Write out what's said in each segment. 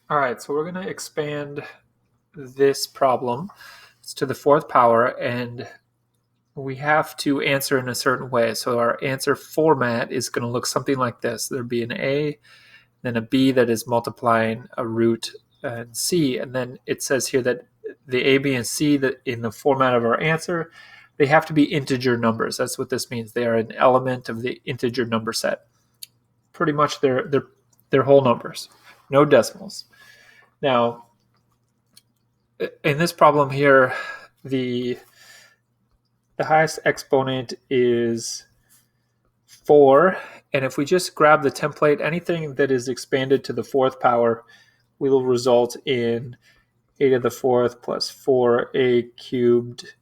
All right, so we're going to expand this problem to the fourth power, and we have to answer in a certain way. So our answer format is going to look something like this. There'll be an A, then a B that is multiplying a root and C, and then it says here that the A, B, and C that in the format of our answer, they have to be integer numbers. That's what this means. They are an element of the integer number set. Pretty much they're whole numbers, no decimals. Now, in this problem here, the highest exponent is 4, and if we just grab the template, anything that is expanded to the fourth power will result in a to the fourth plus 4a cubed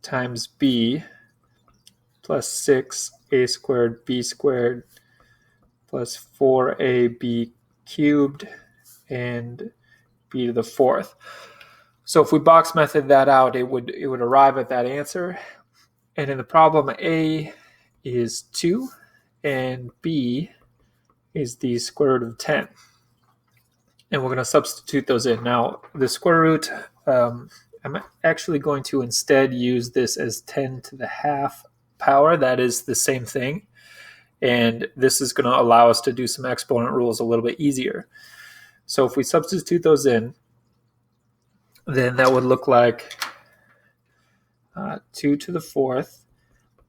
times b plus 6a squared b squared plus 4ab cubed and b to the fourth. So if we box method that out, it would arrive at that answer. And in the problem, A is 2 and B is the square root of 10. And we're going to substitute those in. Now, the square root, I'm actually going to instead use this as 10 to the half power. That is the same thing. And this is going to allow us to do some exponent rules a little bit easier. So if we substitute those in, then that would look like 2 to the fourth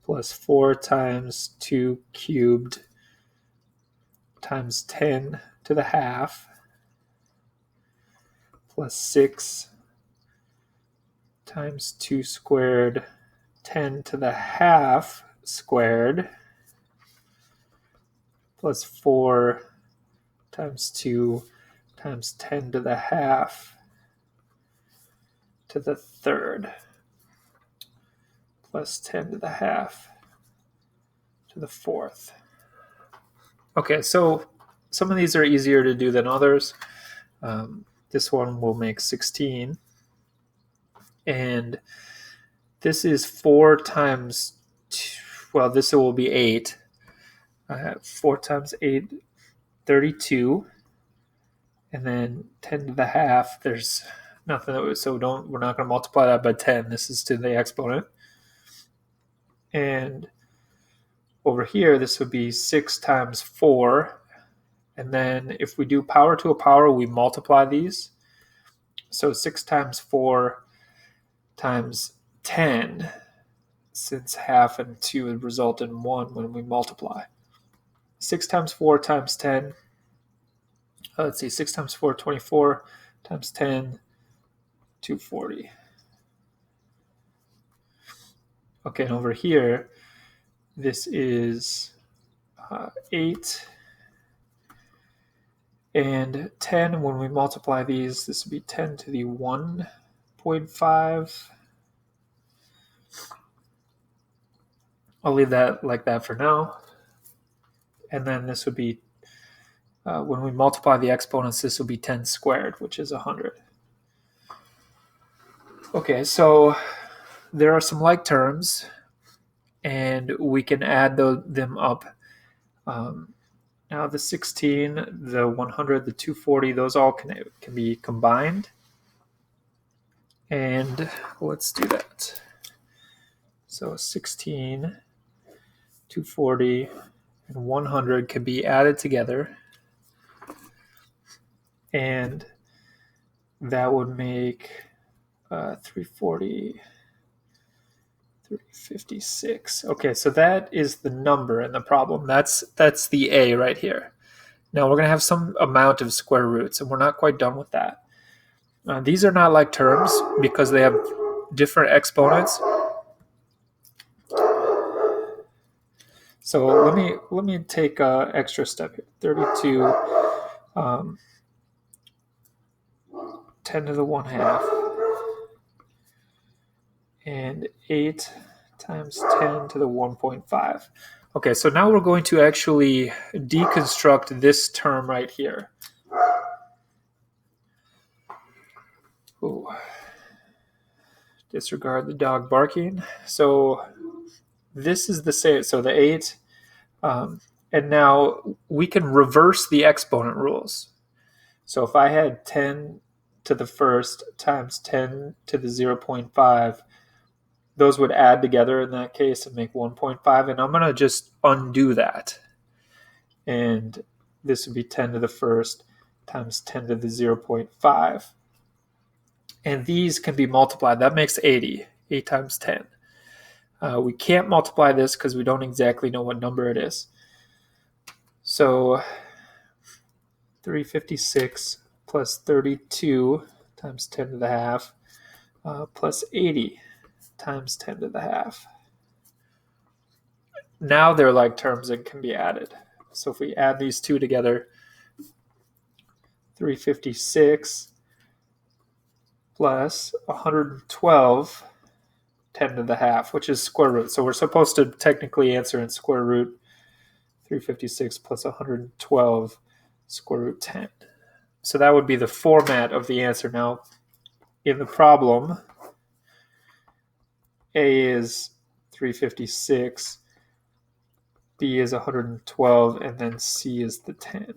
plus 4 times 2 cubed times 10 to the half plus 6 times 2 squared 10 to the half squared plus 4 times 2 times 10 to the half to the third plus 10 to the half to the fourth. Okay, so some of these are easier to do than others. This one will make 16. And this is 4 times, well, this will be 8. 4 times 8, 32. And then 10 to the half, there's nothing, so we're not going to multiply that by 10. This is to the exponent. And over here, this would be 6 times 4. And then if we do power to a power, we multiply these. So 6 times 4 times 10, since half and 2 would result in 1 when we multiply. 6 times 4 times 10, let's see, 6 times 4, 24, times 10, 240. Okay, and over here, this is 8 and 10. When we multiply these, this would be 10 to the 1.5. I'll leave that like that for now. And then this would be, when we multiply the exponents, this will be 10 squared, which is 100. Okay, so there are some like terms, and we can add them up. Now the 16, the 100, the 240, those all can be combined. And let's do that. So 16, 240, and 100 can be added together. And that would make 340, 356. Okay, so that is the number in the problem. That's the A right here. Now we're going to have some amount of square roots, and we're not quite done with that. These are not like terms because they have different exponents. So let me take an extra step here. 32, 10 to the 1/2, and 8 times 10 to the 1.5. Okay, so now we're going to actually deconstruct this term right here. Ooh. Disregard the dog barking. So this is the same. So the 8, and now we can reverse the exponent rules. So if I had 10 to the first times 10 to the 0.5, those would add together in that case and make 1.5. And I'm going to just undo that. And this would be 10 to the first times 10 to the 0.5. And these can be multiplied. That makes 80. 8 times 10. We can't multiply this because we don't exactly know what number it is. So 356 plus 32 times 10 to the half plus 80 times 10 to the half. Now they're like terms and can be added. So if we add these two together, 356 plus 112 10 to the half, which is square root. So we're supposed to technically answer in square root 356 plus 112 square root 10. So that would be the format of the answer. Now, in the problem, A is 356, B is 112, and then C is the 10.